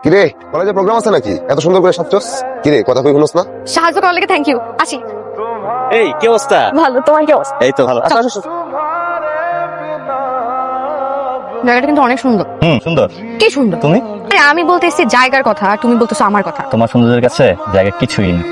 কিরে কলেজে প্রোগ্রাম আছে নাকি? এত সুন্দর করে সাজছস। কিরে কথা কই শুনছ না? সাহায্য করার লাগে থ্যাংক ইউ। আসি। এই কি অবস্থা? ভালো, তোমার কি অবস্থা? এই তো ভালো। আসো আসো। জায়গাটা কিন্তু অনেক সুন্দর। সুন্দর। কি সুন্দর? তুমি? আরে আমি বলতেছি জায়গার কথা আর তুমি বলতেছো আমার কথা। তোমার সৌন্দর্যের কাছে জায়গা কিছুই না।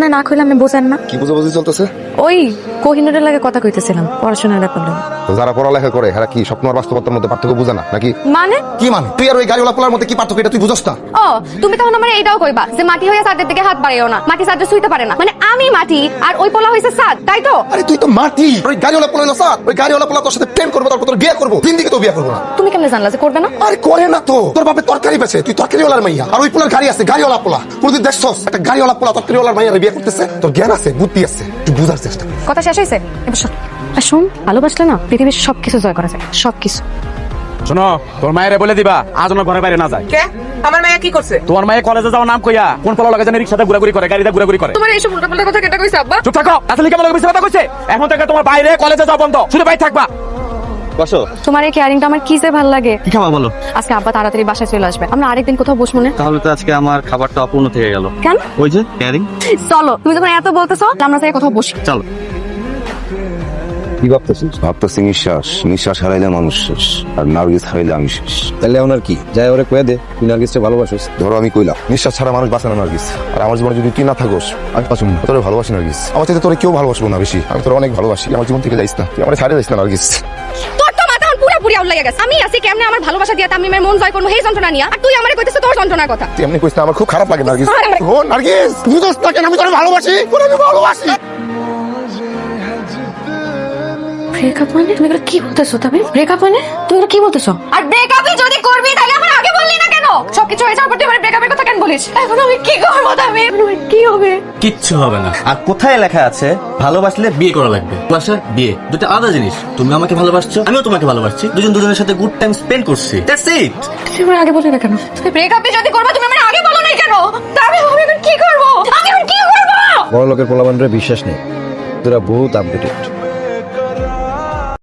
না না কইলে আপনি বোঝেন না। কি বুঝাবুঝি চলতেছে? ওই কোহিনুরের লাগে কথা কইতেছিলাম পড়াশোনার ব্যাপারে। তো যারা পড়ালেখা করে এরা কি স্বপ্ন আর বাস্তবতার মধ্যে পার্থক্য বুঝে না নাকি? মানে কি মানে? তুই আর ওই গাড়িওয়ালা পোলার মধ্যে কি পার্থক্য এটা তুই বুঝছ না? ও তুমি তখন আমার এইটাও কইবা যে মাটি হইয়া সাদের দিকে হাত বাড়াইও না, মাটি সাদে শুইতে পারে না। মানে আমি মাটি আর ওই পোলা হইছে সাদ, তাই তো? আরে তুই তো মাটি, ওই গাড়িওয়ালা পোলা হলো স্যার। ওই গাড়িওয়ালা পোলা তোর সাথে প্রেম করবে, তারপর তোর বিয়ে করবো। তিন দিকে তো বিয়ে করবো না। তুমি কেমনে জানলা যে করবে না? আরে করে না তো, তোর বাপে তরকারি বেচে, তুই তরকারিওয়ালার মাইয়া। আর ওই পোলার গাড়ি আছে, গাড়িওয়ালা পোলা। কোনদিন দেখছস একটা গাড়িওয়ালা পোলা তরকারিওয়ালার মাইয়ারে বিয়ে করতেছে? তোর জ্ঞান আছে, বুদ্ধি আছে, তুই বুঝার চেষ্টা কর। কথা শেষ হইছে? এবার শোন। আর শোন, ভালোবাসলে না পৃথিবীর সবকিছু জয় করা যায়, সবকিছু। শোনো, তোর মায়েরে বলে দিবা আজ ওনার ঘরে বাইরে না যায়। কে? আমার মায়া কি করছে? তোমার মায়ে কলেজে যাওয়ার নাম কইয়া কোন পোলা লাগে জানি রিকশাতে ঘোরাঘুরি করে, গাড়িতে ঘোরাঘুরি করে। তোমার এইসব উল্টাপাল্টা কথা কেটে কইছে আব্বা? চুপ থাকো। আসলে কেমন লাগে কথা কইছে? এখন থেকে তোমার বাইরে কলেজে যাওয়া বন্ধ, শুধু বাইরে থাকবা। বসো। তোমার এই কেয়ারিংটা আমার কি যে ভালো লাগে। কি খাবা বলো? আজকে আব্বা তাড়াতাড়ি বাসায় চলে আসবে, আমরা আরেকদিন কোথাও বসবো না? তাহলে তো আজকে আমার খাবারটা অপূর্ণ থেকে গেল। কেন? ওই যে ক্যারিং। চলো, তুমি যখন এত বলতেছো আমরা যাই কোথাও বসি। চলো। কি ভাবতেছিস? ভাবতেছি নিঃশ্বাস হারাইলে মানুষ শেষ, আর নার্গিস হারাইলে আমি শেষ। তাহলে ওনার কি যাই ওরে কয়ে দে তুই নার্গিসকে ভালোবাসিস। ধরো আমি কইলাম নিঃশ্বাস ছাড়া মানুষ বাঁচে না নার্গিস, আর আমার জীবনে যদি তুই না থাকোস আমি বাঁচুম না। তোরে ভালোবাসি নার্গিস, আমার চাইতে তোরে কেউ ভালোবাসবো না বেশি। আমি তোরে অনেক ভালোবাসি, আমার জীবন থেকে যাইস না, তুই আমার ছাড়ে যাইস না নার্গিস। তোর তো মাথা পুরোপুরি আউট লাগে গেছে। আমি আছি কেমনে আমার ভালোবাসা দিয়া তামিমের মন জয় করবো এই যন্ত্রণা নিয়া, আর তুই আমারে কইতেছ তোর যন্ত্রণার কথা। তুই এমনি কইস না, আমার খুব খারাপ লাগে নার্গিস। আরে, ও নার্গিস, বুঝছ না কেন আমি তোরে ভালোবাসি? তোরে আমি ভালোবাসি। ব্রেকআপ মানে? তুমি এগুলো কি বলতেছো তামিম? ব্রেকআপ মানে? তুমি এগুলো কি বলতেছো? আর ব্রেকআপই যদি করবি তাহলে আমার আগে বললি না কেন? সবকিছু হয়ে যাওয়ার পর তুই আমার ব্রেকআপের কথা কেন বলিস? এখন আমি কি করবো তামিম? কি হবে? কিচ্ছু হবে না। আর কোথায় লেখা আছে ভালোবাসলে বিয়ে করা লাগবে? ভালোবাসা বিয়ে দুটো আলাদা জিনিস। তুমি আমাকে ভালোবাসছো, আমিও তোমাকে ভালোবাসছি, দুজন দুজনের সাথে গুড টাইম স্পেন্ড করছি, দ্যাটস ইট। তুমি আমার আগে বললি না কেন? তুমি ব্রেকআপই যদি করবে তুমি আমার আগে বলো না কেন? তামিম আমি এখন কি করবো? আমি এখন কি করবো? বড় লোকের পোলাবানরে বিশ্বাস নেই, তোরা বহুত আপডেটেড।